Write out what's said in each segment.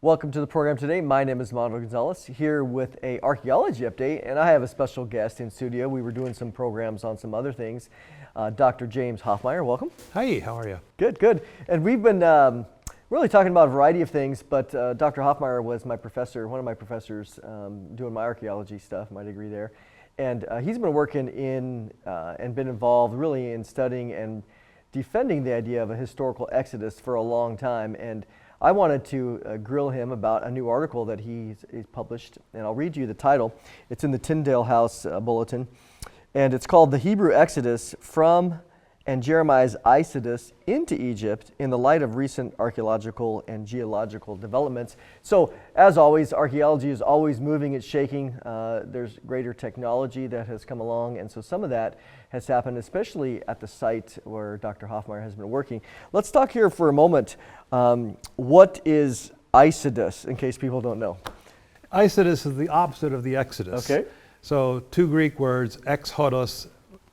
Welcome to the program today. My name is Mondo Gonzalez, here with a archaeology update, and I have a special guest in studio. We were doing some programs on some other things. Dr. James Hoffmeier, welcome. Hi, how are you? Good, good. And we've been really talking about a variety of things, but Dr. Hoffmeier was my professor, one of my professors doing my archaeology stuff, my degree there. And he's been working in and been involved really in studying and defending the idea of a historical exodus for a long time. And I wanted to grill him about a new article that he's published, and I'll read you the title. It's in the Tyndale House Bulletin, and it's called The Hebrew Exodus from and Jeremiah's Exodus into Egypt in the Light of Recent Archaeological and Geological Developments. So, as always, archaeology is always moving, it's shaking. There's greater technology that has come along, and so some of that has happened, especially at the site where Dr. Hoffmeier has been working. Let's talk here for a moment. What is Exodus, in case people don't know? Exodus is the opposite of the Exodus. Okay. So two Greek words, exodus,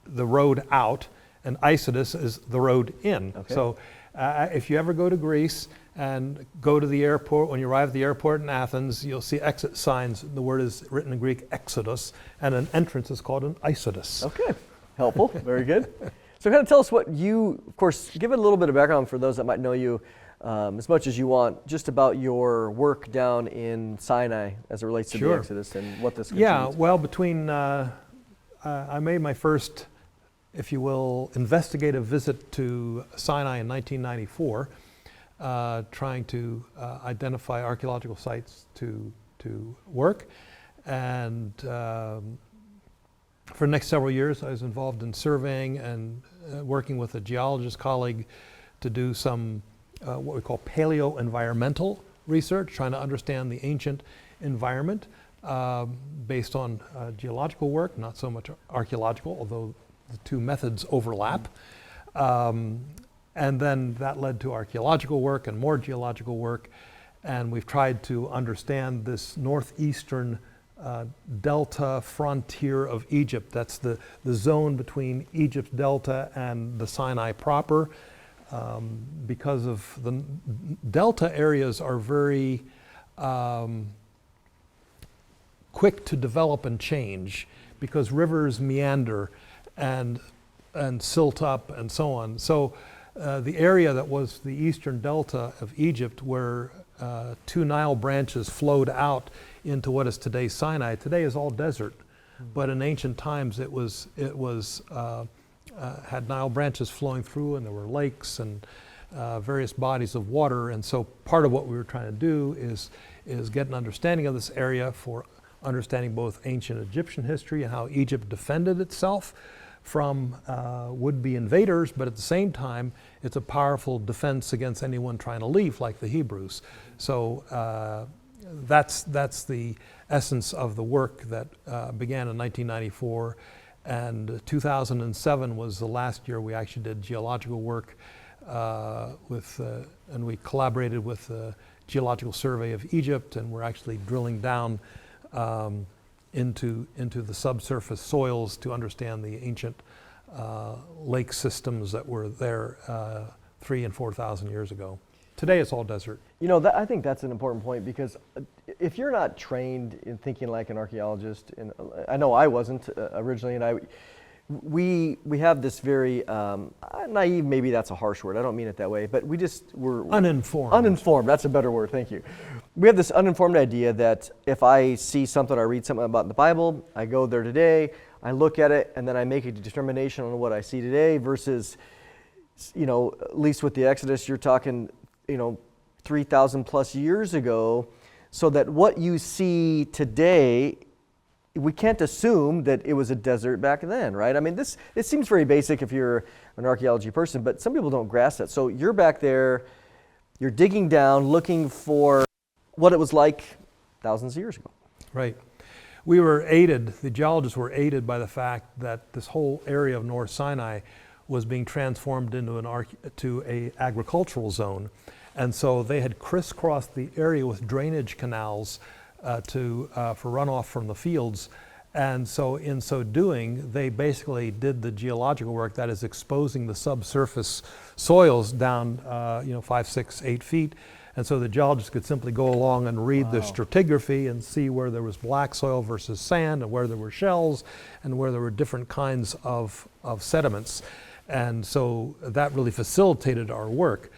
the road out, and Exodus is the road in. Okay. So if you ever go to Greece and go to the airport, when you arrive at the airport in Athens, you'll see exit signs. The word is written in Greek, exodus, and an entrance is called an Exodus. Okay, helpful, very good. So kind of tell us what you, of course, give it a little bit of background for those that might know you as much as you want, just about your work down in Sinai as it relates to the Exodus and what this contributes. Yeah, well, between, I made my first, if you will, investigative visit to Sinai in 1994, trying to identify archaeological sites to work. And for the next several years, I was involved in surveying and working with a geologist colleague to do some what we call paleo-environmental research, trying to understand the ancient environment based on geological work, not so much archaeological, although the two methods overlap. And then that led to archaeological work and more geological work. And we've tried to understand this northeastern delta frontier of Egypt. That's the zone between Egypt's delta and the Sinai proper. Because of the delta areas are very quick to develop and change because rivers meander and silt up and so on. So the area that was the eastern delta of Egypt, where two Nile branches flowed out into what is today Sinai, today is all desert. But in ancient times it was had Nile branches flowing through, and there were lakes and various bodies of water. And so part of what we were trying to do is get an understanding of this area for understanding both ancient Egyptian history and how Egypt defended itself from would-be invaders, but at the same time, it's a powerful defense against anyone trying to leave, like the Hebrews. So that's the essence of the work that began in 1994. And 2007 was the last year we actually did geological work and we collaborated with the Geological Survey of Egypt, and we're actually drilling down into the subsurface soils to understand the ancient lake systems that were there 3,000 and 4,000 years ago. Today it's all desert. You know, I think that's an important point, because if you're not trained in thinking like an archaeologist, and I know I wasn't originally, and we have this very naive, maybe that's a harsh word, I don't mean it that way, but we're uninformed. Uninformed, that's a better word, thank you. We have this uninformed idea that if I see something, I read something about in the Bible, I go there today, I look at it, and then I make a determination on what I see today versus, you know, at least with the Exodus, you're talking, 3,000 plus years ago, so that what you see today, we can't assume that it was a desert back then, right? I mean, it seems very basic if you're an archaeology person, but some people don't grasp that. So you're back there, you're digging down, looking for what it was like thousands of years ago. Right. We were aided, the geologists were aided by the fact that this whole area of North Sinai was being transformed into an agricultural zone. And so they had crisscrossed the area with drainage canals for runoff from the fields. And so in so doing, they basically did the geological work, that is exposing the subsurface soils down 5, 6, 8 feet, And so the geologist could simply go along and read the Wow. stratigraphy and see where there was black soil versus sand, and where there were shells, and where there were different kinds of sediments. And so that really facilitated our work,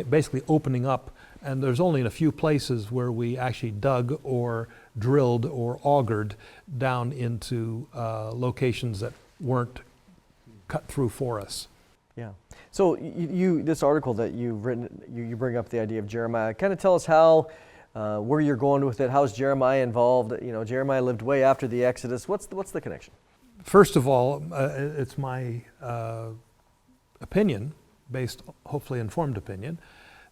basically opening up. And there's only in a few places where we actually dug or drilled or augured down into locations that weren't cut through for us. Yeah. So this article that you've written, you bring up the idea of Jeremiah. Kind of tell us how, where you're going with it. How's Jeremiah involved? You know, Jeremiah lived way after the Exodus. What's the connection? First of all, it's my opinion, based, hopefully informed opinion,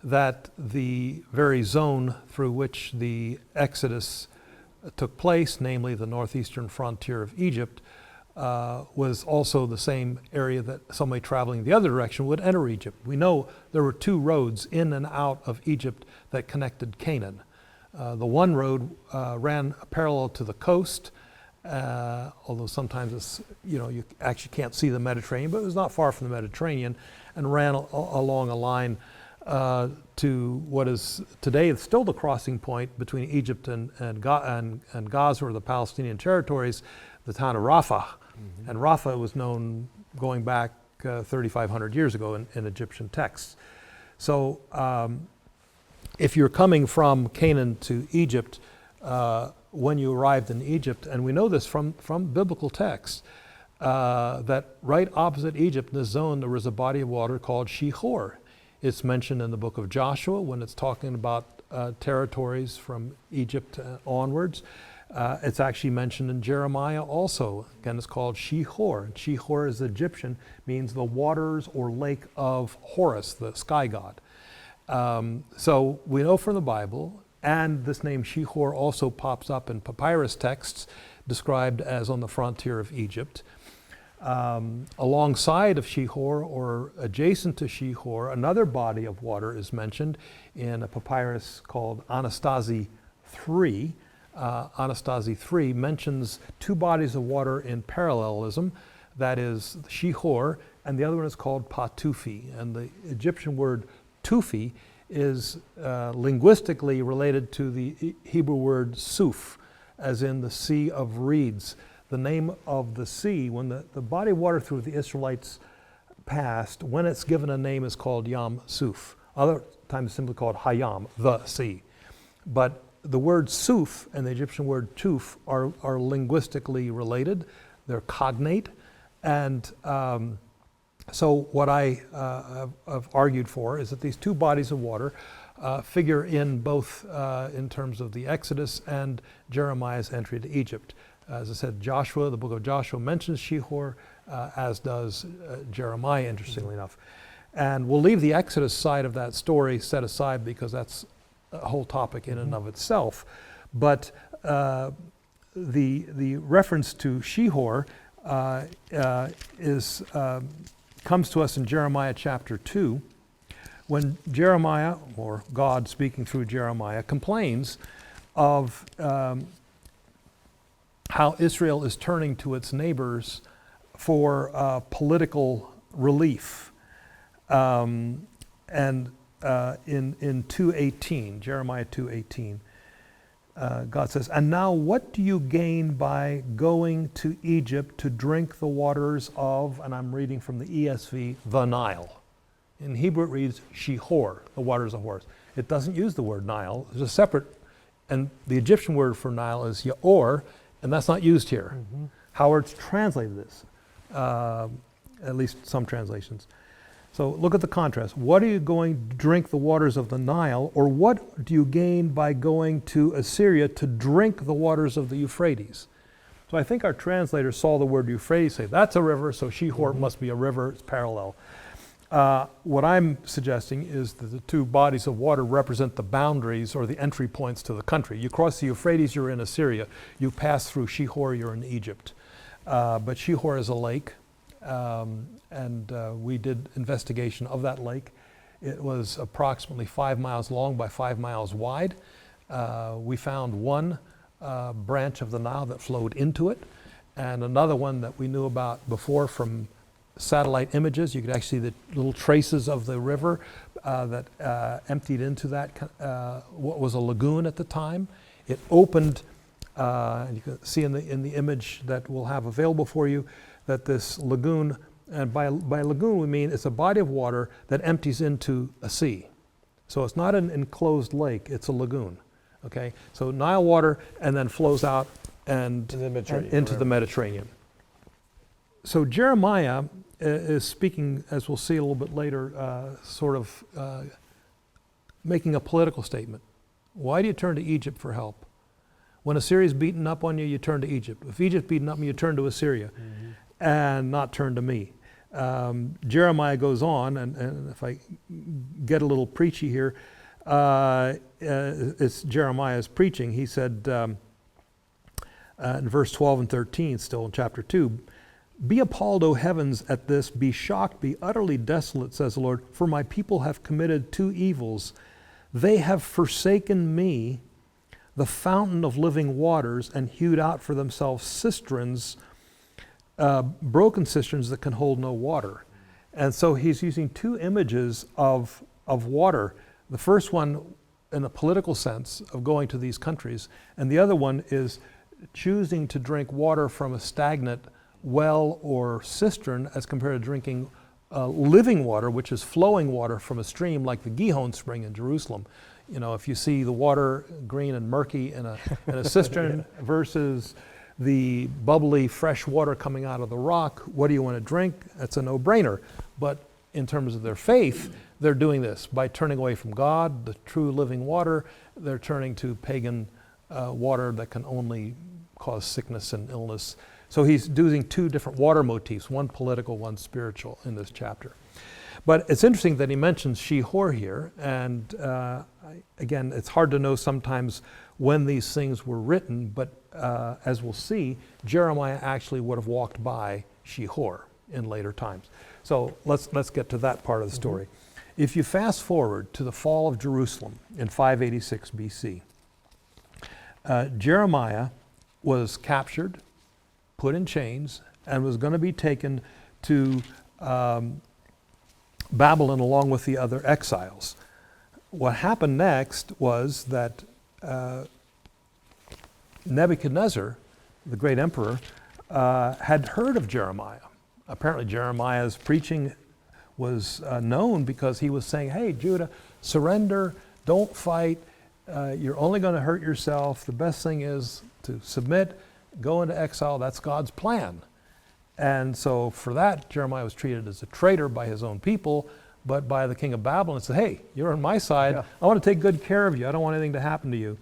that the very zone through which the Exodus took place, namely the northeastern frontier of Egypt, was also the same area that somebody traveling the other direction would enter Egypt. We know there were two roads in and out of Egypt that connected Canaan. The one road ran parallel to the coast, although sometimes it's, you actually can't see the Mediterranean, but it was not far from the Mediterranean, and ran along a line to what is today still the crossing point between Egypt and Gaza, or the Palestinian territories, the town of Rafah. Mm-hmm. And Rafah was known going back 3,500 years ago in Egyptian texts. So if you're coming from Canaan to Egypt, when you arrived in Egypt, and we know this from biblical texts, that right opposite Egypt in this zone there was a body of water called Shihor. It's mentioned in the book of Joshua when it's talking about territories from Egypt onwards. It's actually mentioned in Jeremiah also. Again, it's called Shihor. Shihor is Egyptian, means the waters or lake of Horus, the sky god. So we know from the Bible, and this name Shihor also pops up in papyrus texts described as on the frontier of Egypt. Alongside of Shihor, or adjacent to Shihor, another body of water is mentioned in a papyrus called Anastasi III. Anastasi III mentions two bodies of water in parallelism, that is Shihor, and the other one is called Patufi. And the Egyptian word tufi is linguistically related to the Hebrew word suf, as in the Sea of Reeds. The name of the sea, when the body of water through the Israelites passed, when it's given a name, is called Yam Suf. Other times simply called Hayam, the sea. But the word Suf and the Egyptian word Tuf are linguistically related. They're cognate. And so what I have argued for is that these two bodies of water figure in both in terms of the Exodus and Jeremiah's entry to Egypt. As I said, Joshua, the book of Joshua mentions Shihor, as does Jeremiah, interestingly enough. And we'll leave the Exodus side of that story set aside because that's a whole topic in and of itself. But the reference to Shihor comes to us in Jeremiah chapter 2, when Jeremiah, or God speaking through Jeremiah, complains of how Israel is turning to its neighbors for political relief. And in 2:18, Jeremiah 2:18, God says, "And now what do you gain by going to Egypt to drink the waters of," and I'm reading from the ESV, "the Nile." In Hebrew it reads Shihor, the waters of Horus. It doesn't use the word Nile. There's a separate, and the Egyptian word for Nile is Yaor, and that's not used here. Mm-hmm. How it's translated this, at least some translations. So look at the contrast. What are you going to drink the waters of the Nile, or what do you gain by going to Assyria to drink the waters of the Euphrates? So I think our translators saw the word Euphrates, say that's a river, so Shihor must be a river, it's parallel. What I'm suggesting is that the two bodies of water represent the boundaries or the entry points to the country. You cross the Euphrates, you're in Assyria. You pass through Shihor, you're in Egypt. But Shihor is a lake, and we did investigation of that lake. It was approximately 5 miles long by 5 miles wide. We found one branch of the Nile that flowed into it, and another one that we knew about before from satellite images. You could actually see the little traces of the river that emptied into that, what was a lagoon at the time. It opened, and you can see in the image that we'll have available for you, that this lagoon, and by lagoon we mean it's a body of water that empties into a sea. So it's not an enclosed lake, it's a lagoon. Okay, so Nile water and then flows out and into the Mediterranean. So Jeremiah is speaking, as we'll see a little bit later, sort of making a political statement. Why do you turn to Egypt for help? When Assyria's beaten up on you, you turn to Egypt. If Egypt's beaten up on you, you turn to Assyria, and not turn to me. Jeremiah goes on, and if I get a little preachy here, it's Jeremiah's preaching. He said in verse 12 and 13, still in chapter 2, "Be appalled, O heavens, at this. Be shocked, be utterly desolate, says the Lord. For my people have committed two evils. They have forsaken me, the fountain of living waters, and hewed out for themselves cisterns, broken cisterns that can hold no water." And so he's using two images of water. The first one in a political sense of going to these countries, and the other one is choosing to drink water from a stagnant well or cistern as compared to drinking living water, which is flowing water from a stream like the Gihon spring in Jerusalem. You know, if you see the water green and murky in a cistern versus the bubbly fresh water coming out of the rock, what do you want to drink? That's a no-brainer. But in terms of their faith, they're doing this by turning away from God, the true living water. They're turning to pagan water that can only cause sickness and illness. So he's using two different water motifs, one political, one spiritual, in this chapter. But it's interesting that he mentions Shihor here, and again, it's hard to know sometimes when these things were written, but as we'll see, Jeremiah actually would have walked by Shihor in later times. So let's get to that part of the story. If you fast forward to the fall of Jerusalem in 586 BC, Jeremiah was captured, put in chains, and was going to be taken to Babylon along with the other exiles. What happened next was that Nebuchadnezzar, the great emperor, had heard of Jeremiah. Apparently Jeremiah's preaching was known because he was saying, hey, Judah, surrender, don't fight, you're only going to hurt yourself. The best thing is to submit, go into exile. That's God's plan. And so for that, Jeremiah was treated as a traitor by his own people, but by the king of Babylon said, hey, you're on my side. Yeah. I want to take good care of you. I don't want anything to happen to you.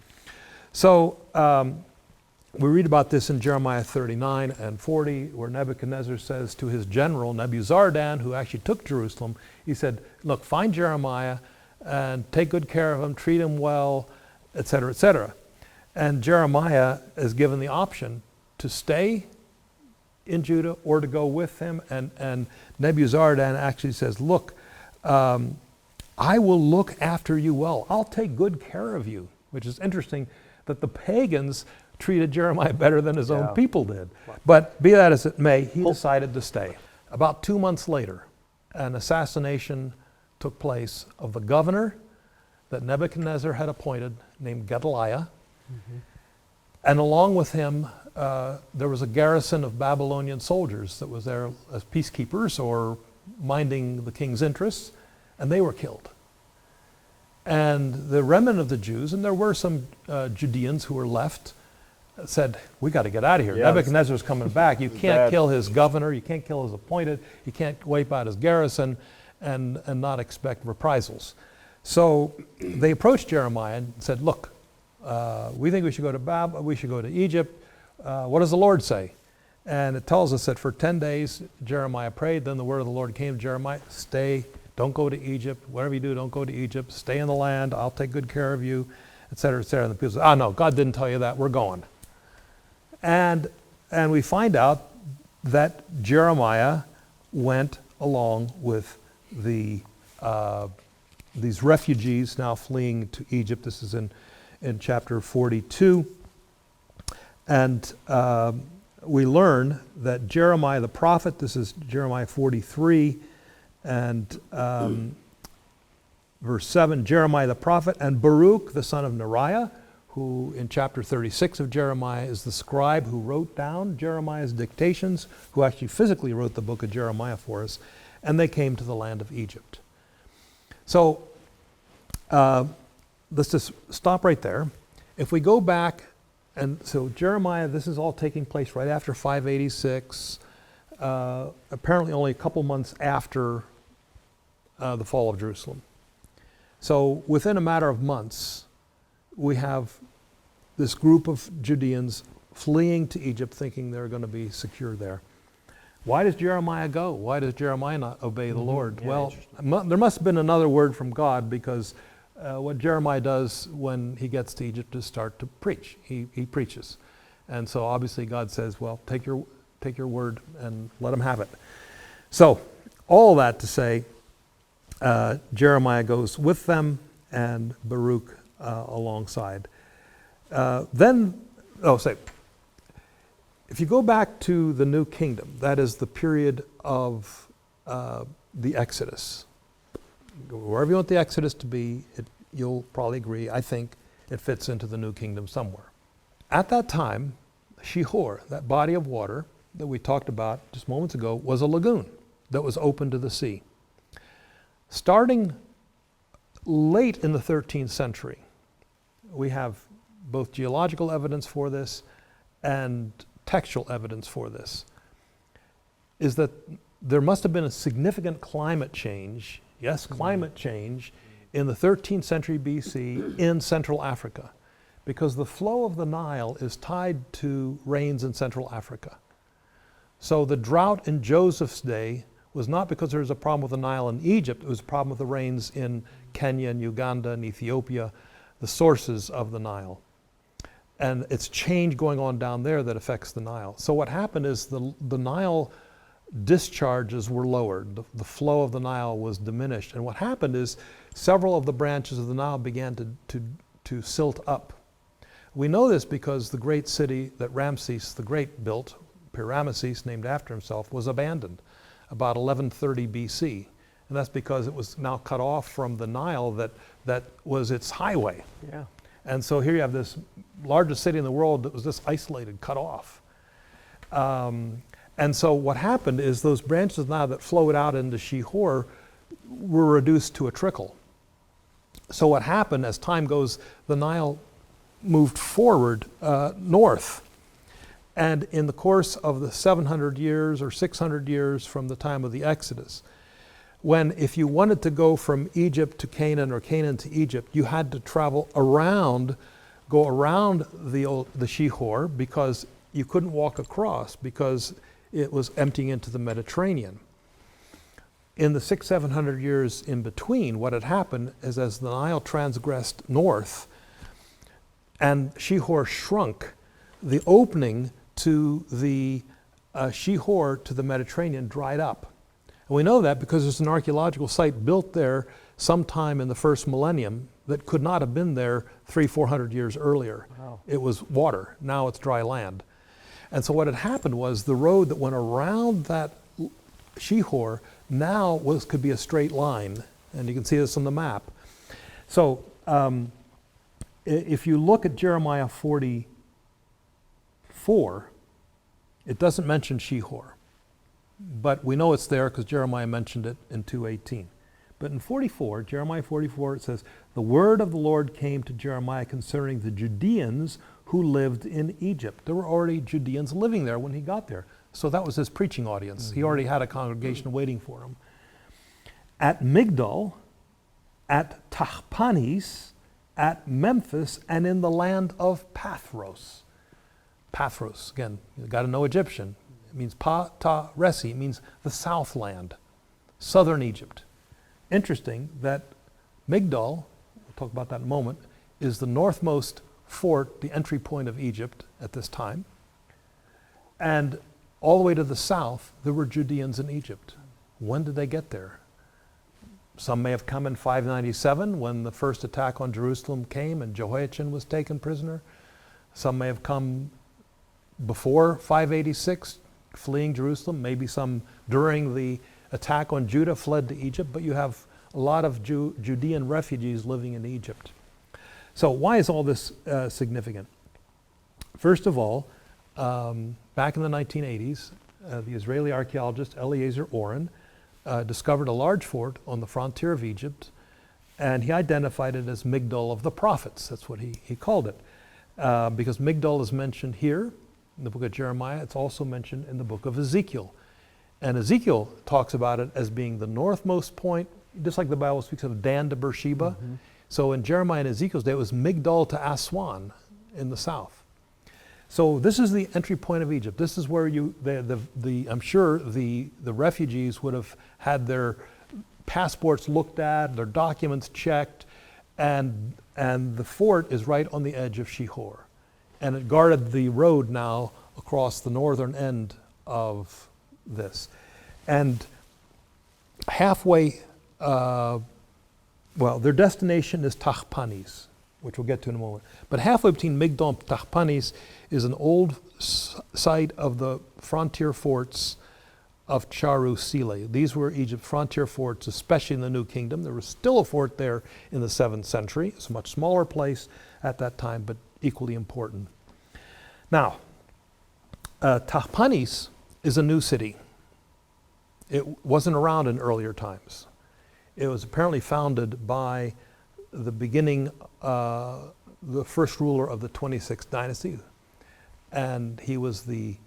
So we read about this in Jeremiah 39 and 40, where Nebuchadnezzar says to his general, Nebuzaradan, who actually took Jerusalem, he said, look, find Jeremiah and take good care of him, treat him well, etc., etc. And Jeremiah is given the option to stay in Judah or to go with him. And Nebuzaradan actually says, look, I will look after you well. I'll take good care of you, which is interesting that the pagans treated Jeremiah better than his own people did. But be that as it may, he decided to stay. About 2 months later, an assassination took place of the governor that Nebuchadnezzar had appointed, named Gedaliah. And along with him, there was a garrison of Babylonian soldiers that was there as peacekeepers or minding the king's interests, and they were killed. And the remnant of the Jews, and there were some Judeans who were left, said, we got to get out of here. Yeah, Nebuchadnezzar's coming back. You can't kill his governor. You can't kill his appointed. You can't wipe out his garrison and not expect reprisals. So they approached Jeremiah and said, look, we think we should go to Babylon. We should go to Egypt. What does the Lord say? And it tells us that for 10 days, Jeremiah prayed. Then the word of the Lord came to Jeremiah, stay, don't go to Egypt. Whatever you do, don't go to Egypt. Stay in the land. I'll take good care of you, et cetera, et cetera. And the people said, no, God didn't tell you that. We're going. And we find out that Jeremiah went along with these refugees now fleeing to Egypt. This is in chapter 42. And we learn that Jeremiah the prophet, this is Jeremiah 43 and verse 7, Jeremiah the prophet and Baruch the son of Neriah, who in chapter 36 of Jeremiah is the scribe who wrote down Jeremiah's dictations, who actually physically wrote the book of Jeremiah for us, and they came to the land of Egypt. So let's just stop right there. If we go back, and so Jeremiah, this is all taking place right after 586, apparently only a couple months after the fall of Jerusalem. So within a matter of months, we have this group of Judeans fleeing to Egypt thinking they're going to be secure there. Why does Jeremiah go? Why does Jeremiah not obey the Lord? Yeah, well, there must have been another word from God, because what Jeremiah does when he gets to Egypt is start to preach. He preaches. And so obviously God says, well, take your word and let him have it. So all that to say, Jeremiah goes with them and Baruch alongside. If you go back to the New Kingdom, that is the period of the Exodus. Wherever you want the Exodus to be, you'll probably agree, I think, it fits into the New Kingdom somewhere. At that time, Shihor, that body of water that we talked about just moments ago, was a lagoon that was open to the sea. Starting late in the 13th century, we have both geological evidence for this and textual evidence for this, is that there must have been a significant climate change, yes, climate change, in the 13th century BC in Central Africa, because the flow of the Nile is tied to rains in Central Africa. So the drought in Joseph's day was not because there was a problem with the Nile in Egypt, it was a problem with the rains in Kenya and Uganda and Ethiopia, the sources of the Nile. And it's change going on down there that affects the Nile. So what happened is the Nile discharges were lowered. The flow of the Nile was diminished. And what happened is several of the branches of the Nile began to silt up. We know this because the great city that Ramses the Great built, Ramesses, named after himself, was abandoned about 1130 BC. And that's because it was now cut off from the Nile that was its highway. Yeah. And so here you have this largest city in the world that was just isolated, cut off. And so what happened is those branches now that flowed out into Shihor were reduced to a trickle. So what happened as time goes, the Nile moved forward north. And in the course of the 700 years or 600 years from the time of the Exodus, when if you wanted to go from Egypt to Canaan or Canaan to Egypt, you had to travel around, go around the Shihor, because you couldn't walk across because it was emptying into the Mediterranean. In the 600-700 years in between, what had happened is as the Nile transgressed north and Shihor shrunk, the opening to the Shihor to the Mediterranean dried up. And we know that because there's an archaeological site built there sometime in the first millennium that could not have been there 300-400 years earlier. Wow. It was water, now it's dry land. And so what had happened was the road that went around that Shihor now could be a straight line, and you can see this on the map. So if you look at Jeremiah 44, it doesn't mention Shihor, but we know it's there because Jeremiah mentioned it in 2:18. But in 44, Jeremiah 44, it says, "The word of the Lord came to Jeremiah concerning the Judeans who lived in Egypt." There were already Judeans living there when he got there. So that was his preaching audience. Mm-hmm. He already had a congregation waiting for him. At Migdol, at Tahpanhes, at Memphis, and in the land of Pathros. Pathros, again, you've got to know Egyptian. It means Pa-ta-resi, it means the southland, southern Egypt. Interesting that Migdol, we'll talk about that in a moment, is the northmost fort, the entry point of Egypt at this time. And all the way to the south, there were Judeans in Egypt. When did they get there? Some may have come in 597 when the first attack on Jerusalem came and Jehoiachin was taken prisoner. Some may have come before 586, fleeing Jerusalem, maybe some during the attack on Judah fled to Egypt, but you have a lot of Judean refugees living in Egypt. So why is all this significant? First of all, back in the 1980s, the Israeli archaeologist Eliezer Oren discovered a large fort on the frontier of Egypt, and he identified it as Migdol of the Prophets. That's what he called it. Because Migdol is mentioned here in the book of Jeremiah. It's also mentioned in the book of Ezekiel. And Ezekiel talks about it as being the northmost point, just like the Bible speaks of Dan to Beersheba. Mm-hmm. So in Jeremiah and Ezekiel's day, it was Migdol to Aswan in the south. So this is the entry point of Egypt. This is where I'm sure the refugees would have had their passports looked at, their documents checked, and the fort is right on the edge of Shihor. And it guarded the road now across the northern end of this. And halfway, their destination is Tahpanhes, which we'll get to in a moment. But halfway between Migdol and Tahpanhes is an old site of the frontier forts of Charu Sile. These were Egypt's frontier forts, especially in the New Kingdom. There was still a fort there in the 7th century. It's a much smaller place at that time, but equally important. Now, Tahpanhes is a new city. It wasn't around in earlier times. It was apparently founded by the first ruler of the 26th dynasty, and he was the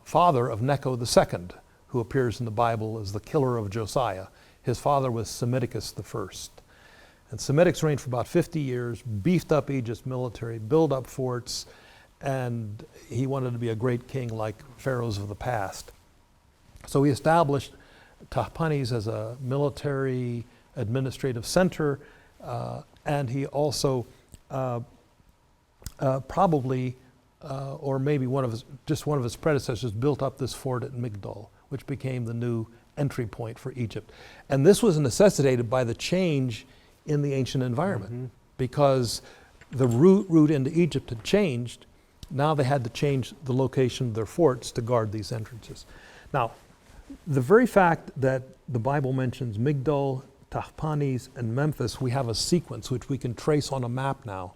father of Necho II, who appears in the Bible as the killer of Josiah. His father was Psammiticus I. And Psammitics reigned for about 50 years, beefed up Egypt's military, built up forts, and he wanted to be a great king like pharaohs of the past. So he established Tahpanhes as a military administrative center, and he also probably or maybe one of his predecessors built up this fort at Migdol, which became the new entry point for Egypt. And this was necessitated by the change in the ancient environment, because the route into Egypt had changed. Now they had to change the location of their forts to guard these entrances. Now, the very fact that the Bible mentions Migdol, Tahpanhes, and Memphis, we have a sequence which we can trace on a map now.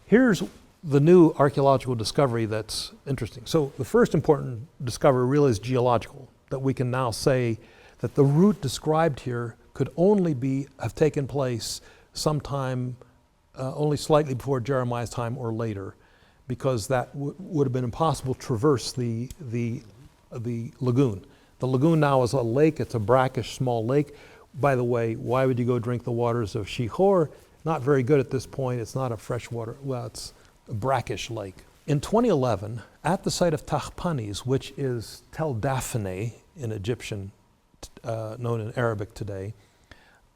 Here's the new archaeological discovery that's interesting. So the first important discovery really is geological, that we can now say that the route described here could only have taken place sometime only slightly before Jeremiah's time or later, because that would have been impossible to traverse the lagoon. The lagoon now is a lake. It's a brackish small lake. By the way, why would you go drink the waters of Shihor? Not very good at this point. It's not a freshwater, it's a brackish lake. In 2011, at the site of Tahpanhes, which is Tel Daphne in Egyptian, known in Arabic today,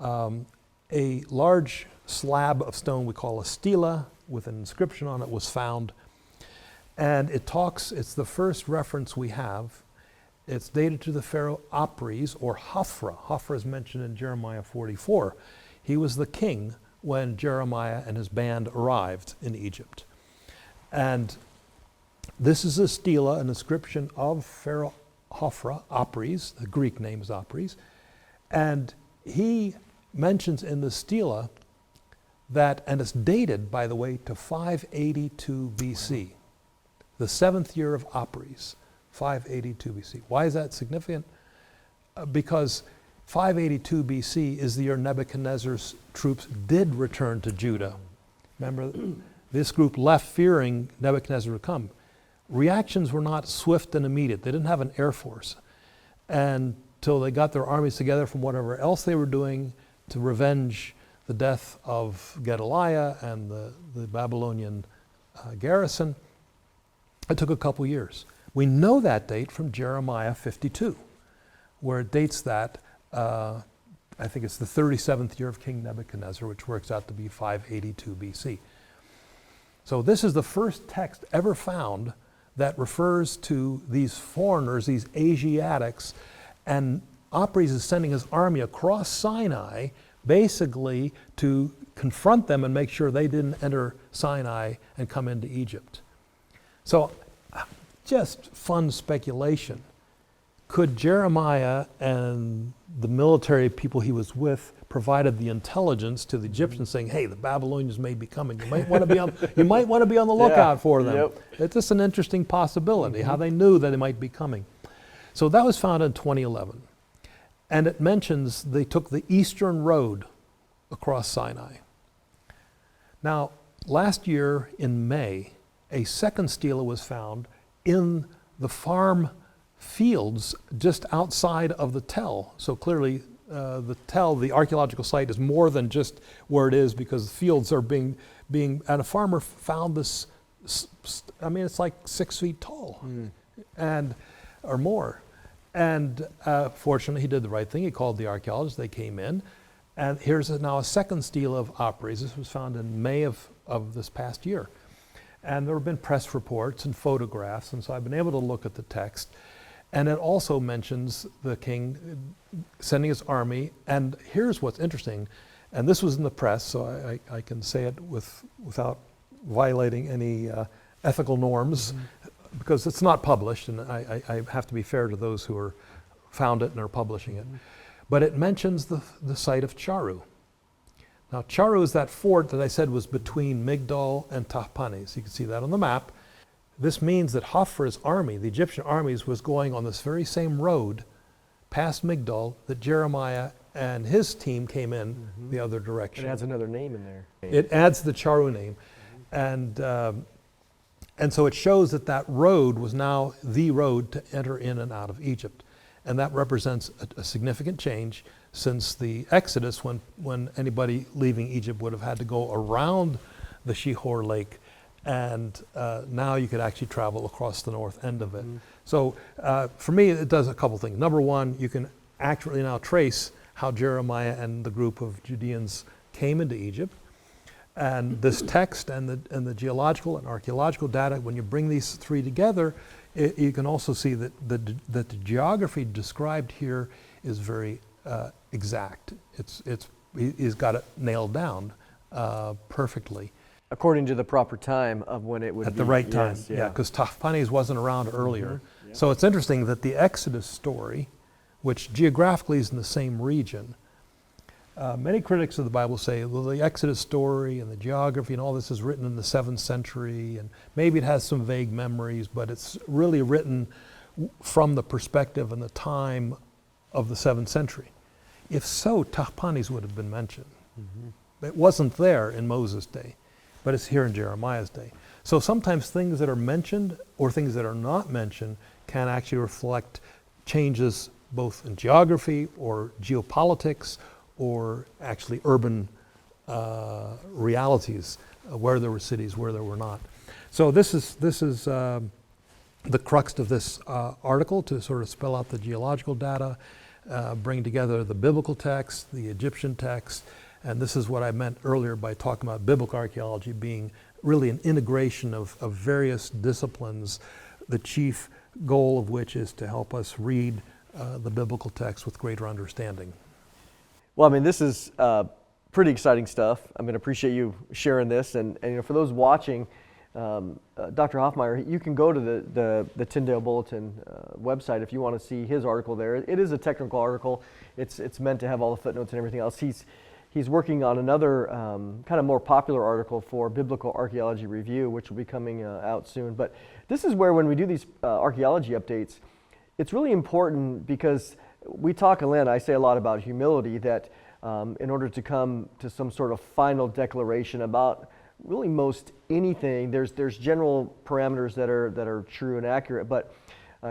a large slab of stone we call a stela with an inscription on it was found. And it's the first reference we have. It's dated to the pharaoh Apries, or Hophra. Hophra is mentioned in Jeremiah 44. He was the king when Jeremiah and his band arrived in Egypt. And this is a stela, an inscription of Pharaoh Hophra, Apries, the Greek name is Apries. And he mentions in the stela that, and it's dated, by the way, to 582 BC, the 7th year of Apries, 582 BC. Why is that significant? Because 582 BC is the year Nebuchadnezzar's troops did return to Judah. Remember, this group left fearing Nebuchadnezzar would come. Reactions were not swift and immediate. They didn't have an air force until they got their armies together from whatever else they were doing to revenge the death of Gedaliah and the Babylonian garrison. It took a couple years. We know that date from Jeremiah 52, where it dates that, I think it's the 37th year of King Nebuchadnezzar, which works out to be 582 BC. So this is the first text ever found that refers to these foreigners, these Asiatics, and Apries is sending his army across Sinai basically to confront them and make sure they didn't enter Sinai and come into Egypt. So just fun speculation. Could Jeremiah and the military people he was with provided the intelligence to the Egyptians saying, hey, the Babylonians may be coming. You might want to be on, you might want to be on the lookout for them. Yep. It's just an interesting possibility, how they knew that they might be coming. So that was found in 2011. And it mentions they took the eastern road across Sinai. Now, last year in May, a second stela was found in the farm fields just outside of the Tell. So clearly the Tell, the archaeological site, is more than just where it is, because the fields are being and a farmer found this, I mean, it's like 6 feet tall and or more. And fortunately, he did the right thing. He called the archaeologists. They came in. And here's now a second stela of Opries. This was found in May of this past year. And there have been press reports and photographs, and so I've been able to look at the text. And it also mentions the king sending his army. And here's what's interesting, and this was in the press, so I can say it without violating any ethical norms, because it's not published, and I have to be fair to those who are found it and are publishing it. But it mentions the site of Charu. Now, Charu is that fort that I said was between Migdol and Tahpanhes. You can see that on the map. This means that Hophra's army, the Egyptian armies, was going on this very same road past Migdol that Jeremiah and his team came in the other direction. It adds another name in there. It adds the Charu name. And so it shows that that road was now the road to enter in and out of Egypt. And that represents a significant change since the Exodus, when anybody leaving Egypt would have had to go around the Shihor Lake, and now you could actually travel across the north end of it. So for me, it does a couple things. Number one, you can accurately now trace how Jeremiah and the group of Judeans came into Egypt. And this text and the geological and archaeological data, when you bring these three together, you can also see that the geography described here is very exact. He's got it nailed down perfectly. According to the proper time of when it would be. At the right time, yes, yeah, because Tahpanhes wasn't around earlier. So it's interesting that the Exodus story, which geographically is in the same region, many critics of the Bible say, well, the Exodus story and the geography and all this is written in the 7th century, and maybe it has some vague memories, but it's really written from the perspective and the time of the 7th century. If so, Tahpanhes would have been mentioned. It wasn't there in Moses' day, but it's here in Jeremiah's day. So sometimes things that are mentioned or things that are not mentioned can actually reflect changes both in geography or geopolitics or actually urban realities, where there were cities, where there were not. So this is the crux of this article, to sort of spell out the geological data, bring together the biblical text, the Egyptian text, and this is what I meant earlier by talking about biblical archaeology being really an integration of various disciplines, the chief goal of which is to help us read the biblical text with greater understanding. Well, I mean, this is pretty exciting stuff. I mean, I appreciate you sharing this. And you know, for those watching, Dr. Hoffmeier, you can go to the Tyndale Bulletin website if you want to see his article there. It is a technical article. It's meant to have all the footnotes and everything else. He's working on another kind of more popular article for Biblical Archaeology Review, which will be coming out soon. But this is where, when we do these archaeology updates, it's really important, because we talk, Lynn, I say a lot about humility, that in order to come to some sort of final declaration about really most anything, there's general parameters that are true and accurate. But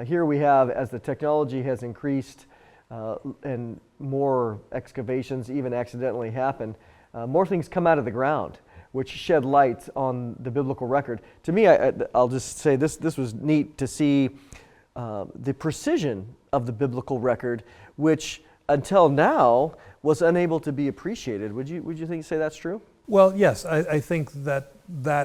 here we have, as the technology has increased and more excavations even accidentally happen, more things come out of the ground, which shed light on the biblical record. To me, I'll just say this was neat to see the precision of the biblical record, which until now was unable to be appreciated. Would you say that's true? Well, yes, I think that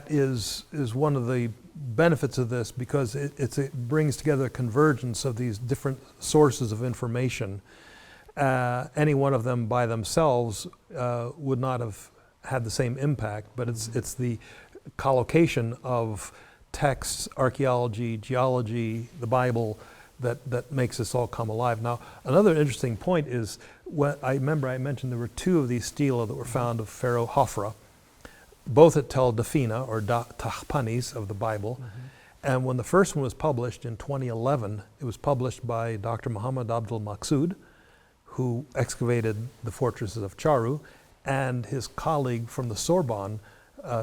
is one of the benefits of this, because it brings together a convergence of these different sources of information. Any one of them by themselves would not have had the same impact, but it's the collocation of texts, archaeology, geology, the Bible, that makes this all come alive. Now, another interesting point is, I remember I mentioned there were two of these stela that were found of Pharaoh Hophra, both at Tel Dafina, or Tahpanes of the Bible. And when the first one was published in 2011, it was published by Dr. Muhammad Abdul Maqsood, who excavated the fortresses of Charu, and his colleague from the Sorbonne,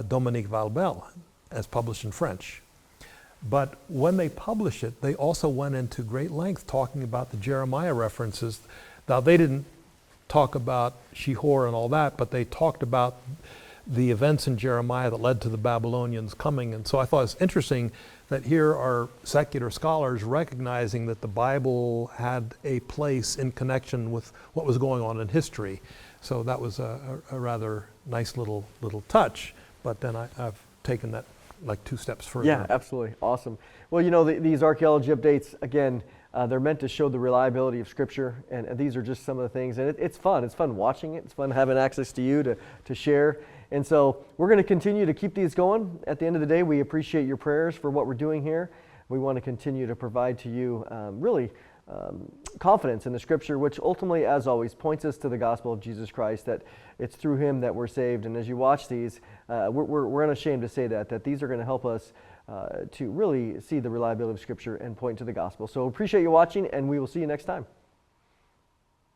Dominique Valbel, as published in French. But when they published it, they also went into great length talking about the Jeremiah references. Now, they didn't talk about Shihor and all that, but they talked about the events in Jeremiah that led to the Babylonians coming. And so I thought it's interesting that here are secular scholars recognizing that the Bible had a place in connection with what was going on in history. So that was a rather nice little touch. But then I've taken that like 2 steps further. Yeah, absolutely. Awesome. Well, you know, these archaeology updates, again, they're meant to show the reliability of Scripture, and these are just some of the things. And it's fun. It's fun watching it. It's fun having access to you to share. And so we're going to continue to keep these going. At the end of the day, we appreciate your prayers for what we're doing here. We want to continue to provide to you confidence in the Scripture, which ultimately, as always, points us to the gospel of Jesus Christ, that it's through Him that we're saved. And as you watch these, we're unashamed to say that these are going to help us to really see the reliability of Scripture and point to the gospel. So appreciate you watching, and we will see you next time.